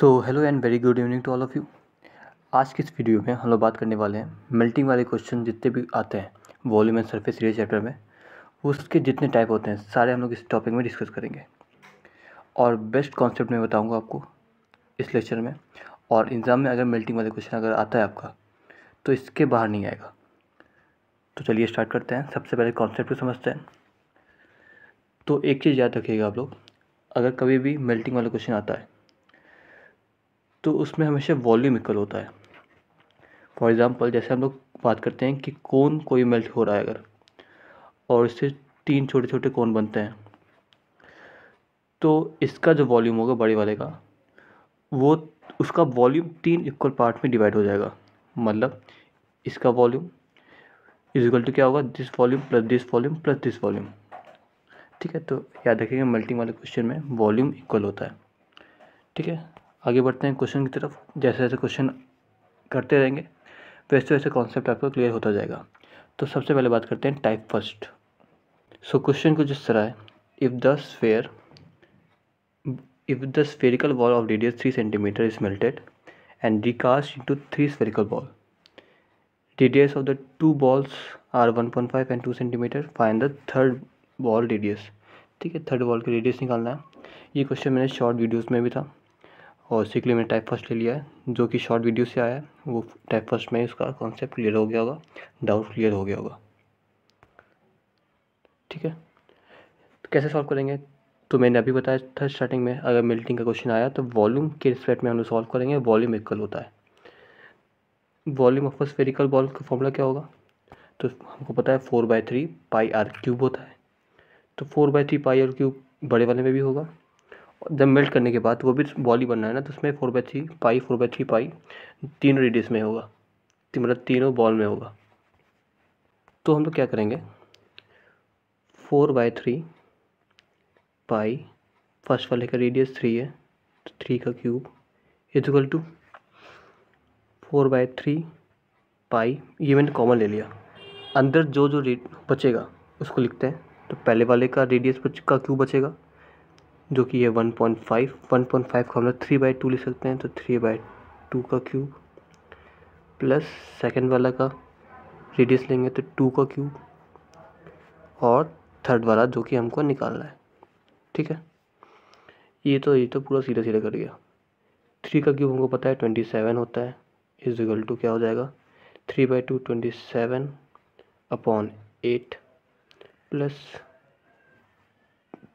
So hello and very good evening to all of you. आज की इस video में हम लोग बात करने वाले हैं मेल्टिंग वाले क्वेश्चन जितने भी आते हैं volume and surface area chapter में, उसके जितने टाइप होते हैं सारे हम लोग इस टॉपिक में डिस्कस करेंगे और बेस्ट कॉन्सेप्ट मैं बताऊंगा आपको इस लेक्चर में। और एग्ज़ाम में अगर मेल्टिंग वाले क्वेश्चन अगर आता है आपका तो इसके बाहर नहीं आएगा। तो चलिए स्टार्ट करते हैं। सबसे पहले कॉन्सेप्ट को समझते हैं। तो एक चीज़ याद रखिएगा आप लोग, अगर कभी भी मेल्टिंग वाला क्वेश्चन आता है तो उसमें हमेशा वॉल्यूम इक्वल होता है। फॉर एग्ज़ाम्पल जैसे हम लोग बात करते हैं कि कोन कोई मेल्ट हो रहा है अगर, और इससे 3 छोटे छोटे कोन बनते हैं, तो इसका जो वॉल्यूम होगा बड़े वाले का, वो उसका वॉल्यूम 3 इक्वल पार्ट में डिवाइड हो जाएगा। मतलब इसका वॉल्यूम इज इक्वल टू क्या होगा, this volume plus this volume plus this volume. ठीक है, तो याद रखिएगा मेल्टिंग वाले क्वेश्चन में वॉल्यूम इक्वल होता है। ठीक है, आगे बढ़ते हैं क्वेश्चन की तरफ। जैसे जैसे क्वेश्चन करते रहेंगे वैसे वैसे कॉन्सेप्ट आपको क्लियर होता जाएगा। तो सबसे पहले बात करते हैं टाइप फर्स्ट। सो क्वेश्चन कुछ इस तरह है, if the spherical ball of radius 3 cm is melted and recast into 3 spherical ball, radius of the two balls are 1.5 and 2 cm, find the third ball radius। ठीक है, third ball का radius निकालना है। ये क्वेश्चन मैंने short videos में भी था और इसी के लिए मैंने टाइप फर्स्ट ले लिया है, जो कि शॉर्ट वीडियो से आया है। वो टाइप फर्स्ट में इसका कॉन्सेप्ट क्लियर हो गया होगा, डाउट क्लियर हो गया होगा। ठीक है, तो कैसे सॉल्व करेंगे, तो मैंने अभी बताया था स्टार्टिंग में, अगर मेल्टिंग का क्वेश्चन आया तो वॉल्यूम के रिस्पेक्ट में हम लोग सॉल्व करेंगे। वॉल्यूम इक्वल होता है, वॉल्यूम ऑफ स्फेरिकल बॉल का फॉर्मूला क्या होगा, तो हमको पता है 4/3 पाई आर क्यूब होता है। तो 4/3 पाई आर क्यूब बड़े वाले में भी होगा, और जब मेल्ट करने के बाद वो भी बॉल ही बनना है ना, तो उसमें 4/3 पाई तीनों रेडियस में होगा, मतलब तीनों बॉल में होगा। तो हम लोग क्या करेंगे, 4/3 पाई, फर्स्ट वाले का रेडियस 3 है तो 3 का क्यूब इज इक्वल टू 4/3 पाई, ये मैंने कॉमन ले लिया। अंदर जो जो बचेगा उसको लिखते हैं। तो पहले वाले का रेडियस का क्यूब बचेगा जो कि है 1.5 को हम लोग 3/2 लिख सकते हैं, तो 3/2 का क्यूब, प्लस सेकेंड वाला का रेडियस लेंगे तो 2 का क्यूब, और थर्ड वाला जो कि हमको निकालना है। ठीक है, ये तो पूरा सीधा सीधा कर गया। 3 का क्यूब हमको पता है 27 होता है, इज इक्वल टू क्या हो जाएगा, 3/2 27 अपॉन 8 प्लस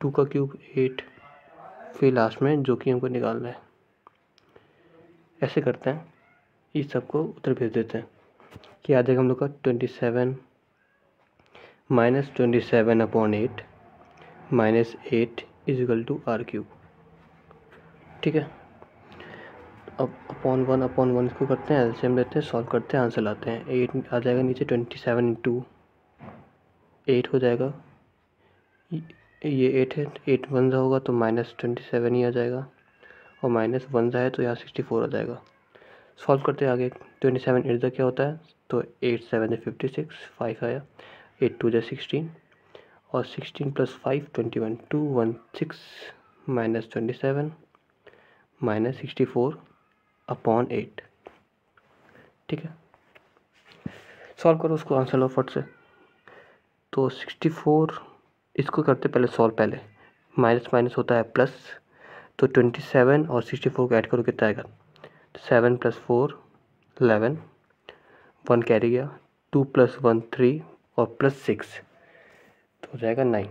2 का क्यूब 8, फिर लास्ट में जो कि हमको निकालना है। ऐसे करते हैं, इस सबको उत्तर भेज देते हैं कि आ जाएगा हम लोग का 27 - 27 upon 8 -8 is equal to r cube. ठीक है, अब अपॉन 1 इसको करते हैं, एलसीएम लेते हैं, सॉल्व करते हैं, आंसर लाते हैं। 8 आ जाएगा नीचे, 27 इंटू 8 हो जाएगा, ये 8 है, 8 1 होगा तो -27 ही आ जाएगा, और -1 है तो यहाँ 64 आ जाएगा। सॉल्व करते हैं आगे। 27 8 क्या होता है, तो 8 7 56, 5 आया, 8 2 16, और 16 + 5 21, 216 -27 -64 अपॉन 8। ठीक है, सॉल्व करो उसको, आंसर लो फट से। तो 64, इसको करते पहले सॉल्व, पहले माइनस माइनस होता है प्लस, तो 27 और 64 को ऐड करो कितना आएगा, 7 + 4 11, 1 कैरी गया, 2 + 1 3 और प्लस 6 तो हो जाएगा 9।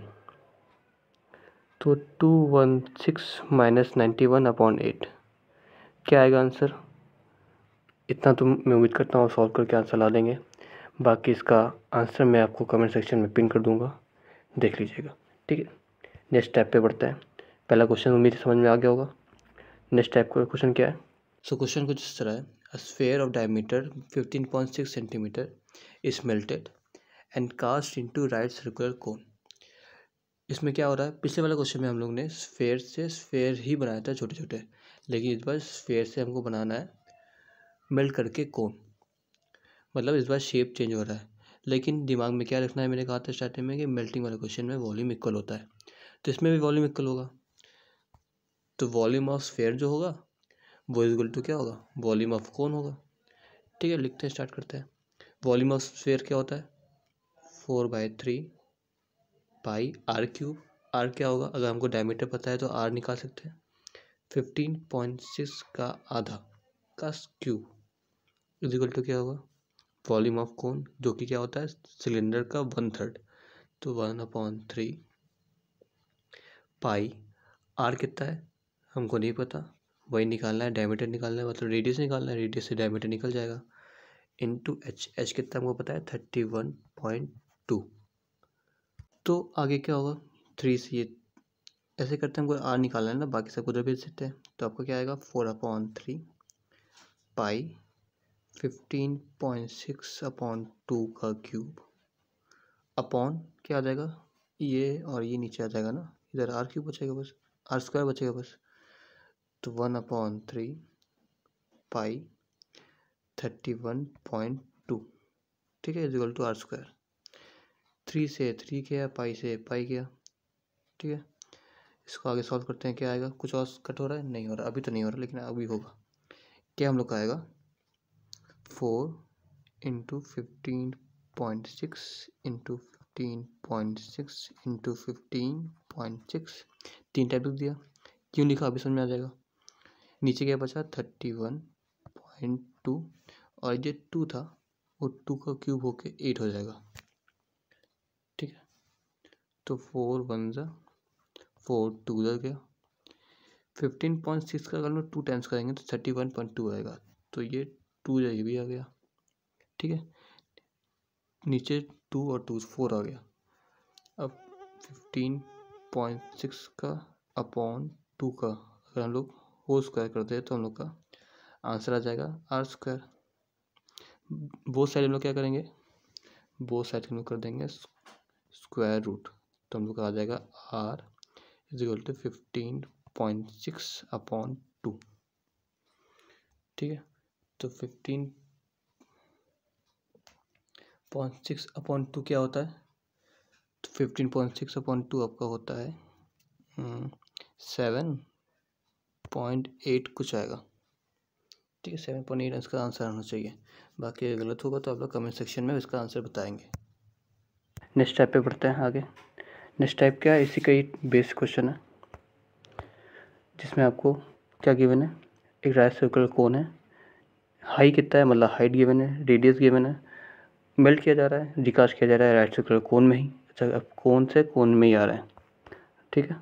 तो 216 - 91 अपॉन 8 क्या आएगा आंसर। इतना तो मैं उम्मीद करता हूँ सॉल्व करके आंसर ला देंगे। बाकी इसका आंसर मैं आपको कमेंट सेक्शन में पिन कर दूंगा, देख लीजिएगा। ठीक है, नेक्स्ट स्टेप पे बढ़ते हैं। पहला क्वेश्चन उम्मीद समझ में आ गया होगा। नेक्स्ट टाइप का क्वेश्चन क्या है, सो क्वेश्चन कुछ इस तरह है, a sphere of diameter 15.6 centimetre is melted and cast into right circular cone. इसमें क्या हो रहा है, पिछले वाले क्वेश्चन में हम लोग ने स्फीयर से स्फीयर ही बनाया था छोटे छोटे, लेकिन इस बार स्फीयर से हमको बनाना है मेल्ट करके कोन। मतलब इस बार शेप चेंज हो रहा है, लेकिन दिमाग में क्या रखना है, मैंने कहा था स्टार्टिंग में कि मेल्टिंग वाले क्वेश्चन में वॉल्यूम इक्वल होता है, तो इसमें भी वॉल्यूम इक्वल होगा। तो वॉल्यूम ऑफ स्फीयर जो होगा वो इक्वल टू क्या होगा, वॉल्यूम ऑफ कोन होगा। ठीक है, लिखते हैं, स्टार्ट करते हैं। वॉल्यूम ऑफ स्फीयर क्या होता है, 4/3 पाई आर क्यूब। आर क्या होगा, अगर हमको डायमीटर पता है तो आर निकाल सकते हैं। 15.6 का आधा का क्यूब इक्वल टू क्या होगा, वॉल्यूम ऑफ कोन, जो कि क्या होता है सिलेंडर का 1/3, तो 1/3 पाई। आर कितना है हमको नहीं पता, वही निकालना है, डायमीटर निकालना है, मतलब रेडियस निकालना है, रेडियस से डायमीटर निकल जाएगा। इनटू एच, एच कितना हमको पता है 31.2। तो आगे क्या होगा, 3 से ये ऐसे करते हैं, हमको आर निकालना है ना, बाकी सब उधर भेज देते हैं। तो आपको क्या आएगा 4/3 पाई 15.6/2 का क्यूब अपॉन क्या आ जाएगा, ये और ये नीचे आ जाएगा ना, इधर आर क्यूब बचेगा बस, आर स्क्वायर बचेगा बस। तो 1/3 पाई 31.2, ठीक है, इक्वल टू आर स्क्वायर। 3 से 3 गया, पाई से पाई गया। ठीक है, इसको आगे सॉल्व करते हैं, क्या आएगा, कुछ और कट हो रहा है, नहीं हो रहा, अभी तो नहीं हो रहा, लेकिन अभी होगा। क्या हम लोग का आएगा 4 इंटू 15.6 इंटू 15.6 इंटू 15.6, 3 टाइप लिख दिया। क्यों लिखा अभी समझ में आ जाएगा। नीचे क्या बचा 31.2, और ये 2 था, वो 2 का क्यूब होके 8 हो जाएगा। ठीक है, तो 4 1 जा 4 2 जा गया। 15.6 का अगर हम लोग 2 टाइम्स करेंगे तो 31.2 आएगा, तो ये 2 ये भी आ गया। ठीक है, नीचे 2 और 2 4 आ गया। अब 15.6 का अपॉन 2 का अगर हम लोग होल स्क्वायर करते हैं तो हम लोग का आंसर आ जाएगा आर स्क्वायर। बोथ साइड हम लोग क्या करेंगे, बोथ साइड हम लोग कर देंगे स्क्वायर रूट, तो हम लोग का आ जाएगा आर इज इक्वल टू 15.6/2। ठीक है, तो 15.6/2 क्या होता है, तो 15.6/2 आपका होता है 7.8 कुछ आएगा। ठीक है, 7.8 इसका आंसर आना चाहिए। बाकी अगर गलत होगा तो आप लोग कमेंट सेक्शन में इसका आंसर बताएंगे। नेक्स्ट टाइप पे बढ़ते हैं आगे। नेक्स्ट टाइप क्या है, इसी का ही बेस क्वेश्चन है, जिसमें आपको क्या गिवन है, एक राइट सर्कुलर कोन है, हाई कितना है मतलब हाइट गिवन है, रेडियस गिवन है, मेल्ट किया जा रहा है, रिकास्ट किया जा रहा है राइट सर्कुलर कोन में ही। अच्छा, अब कोन से कोन में ही आ रहा है। ठीक है,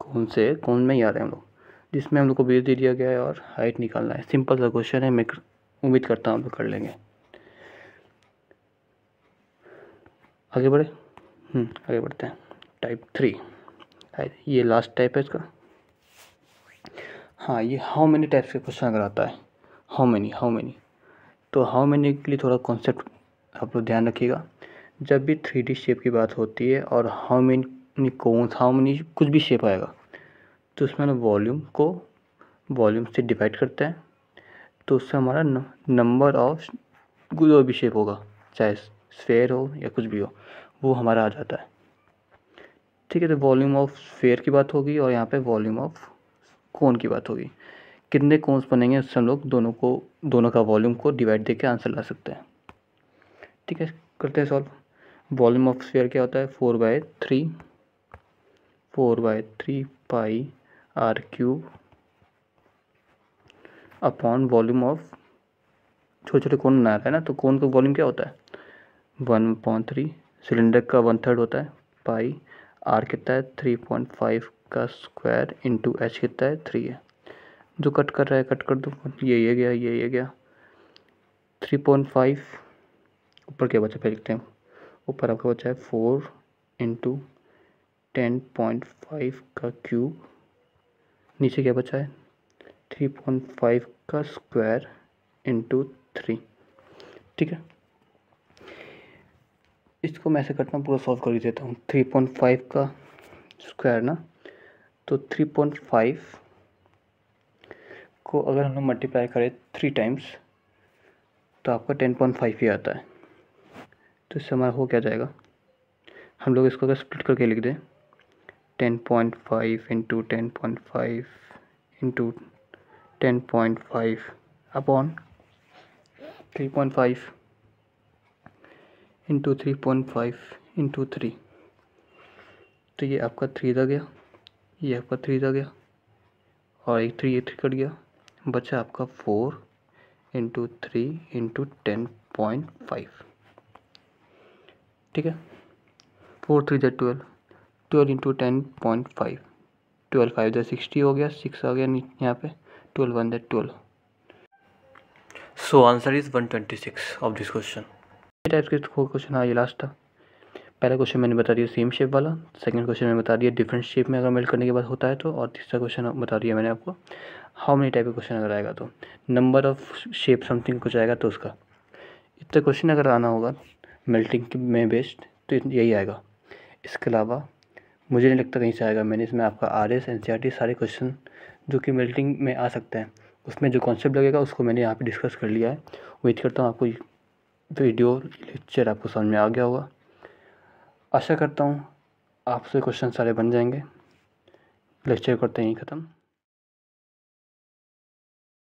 कोन से कोन में ही आ रहे हैं हम लोग, जिसमें हम लोग को बेस दे दिया गया है और हाइट निकालना है। सिंपल सा क्वेश्चन है, मैं उम्मीद करता हूँ आप लोग कर लेंगे। आगे बढ़े, आगे बढ़ते हैं। टाइप 3, ये लास्ट टाइप है इसका। हाँ, ये हाउ मेनी टाइप्स के क्वेश्चन अगर आता है, हाउ मेनी, तो हाउ मेनी के लिए थोड़ा कॉन्सेप्ट आप लोग ध्यान रखिएगा। जब भी 3D शेप की बात होती है और how many cones, how many कुछ भी शेप आएगा, तो उसमें हम वॉल्यूम को वॉल्यूम से डिवाइड करते हैं, तो उससे हमारा नंबर ऑफ कोई भी शेप होगा, चाहे स्फेयर हो या कुछ भी हो, वो हमारा आ जाता है। ठीक है, तो वॉल्यूम ऑफ स्फेयर की बात होगी और यहाँ पे वॉल्यूम ऑफ कोन की बात होगी। कितने कोन्स बनेंगे उससे हम लोग दोनों का वॉल्यूम को डिवाइड देके आंसर ला सकते हैं। ठीक है, करते हैं सॉल्व। वॉल्यूम ऑफ स्फीयर क्या होता है 4/3 pi r cube upon volume of, छोटे छोटे कोन बना रहा है ना, तो कोन का वॉल्यूम क्या होता है 1/3, सिलेंडर का 1/3 होता है, पाई आर कितना है 3.5 का स्क्वायर इंटू एच कितना है 3 है। जो कट कर रहा है कट कर दो, ये गया, ये गया। 3.5 ऊपर क्या बचा, फिर लिखते हैं, ऊपर आपका बचा है 4 इंटू 10.5 का क्यूब, नीचे क्या बचा है 3.5 का स्क्वायर इंटू 3। ठीक है, इसको मैं ऐसे करता हूँ, पूरा सॉल्व कर देता हूँ। 3.5 का स्क्वायर ना, तो 3.5 को अगर हम लोग मल्टीप्लाई करें 3 टाइम्स तो आपका 10.5 ही आता है। तो इससे हमारा हो क्या जाएगा, हम लोग इसको अगर स्प्लिट करके लिख दें 10.5 into 10.5 into 10.5 upon 3.5 into 3.5 into 3, तो ये आपका 3 रह गया, ये आपका 3 रह गया, और एक 3 ये 3 कट गया, बचा आपका 4 इंटू 3 इंटू 10.5। ठीक है, 4 3 जा 12, 12 इंटू 10.5, 12 5 जा 60 हो गया, 6 आ गया यहाँ पे, 12 1 जा 12। So answer is 126 of this question. Type के क्वेश्चन, हाँ ये लास्ट था। पहला क्वेश्चन मैंने बता दिया सेम शेप वाला, सेकंड क्वेश्चन मैंने बता दिया डिफरेंट शेप में अगर मेल्ट करने के बाद होता है तो, और तीसरा क्वेश्चन बता दिया मैंने आपको हाउ मेनी टाइप का क्वेश्चन अगर आएगा तो, नंबर ऑफ शेप समथिंग कुछ आएगा तो उसका। इतना क्वेश्चन अगर आना होगा मेल्टिंग में बेस्ड तो यही आएगा। इसके अलावा मुझे नहीं लगता कहीं से आएगा। मैंने इसमें आपका RS NCERT सारे क्वेश्चन जो कि मेल्टिंग में आ सकते हैं, उसमें जो कॉन्सेप्ट लगेगा उसको मैंने यहाँ पे डिस्कस कर लिया है। वेट करता हूँ आपको वीडियो लेक्चर आपको समझ में आ गया होगा। आशा करता हूँ आपसे क्वेश्चन सारे बन जाएंगे। लेक्चर करते हैं ख़त्म।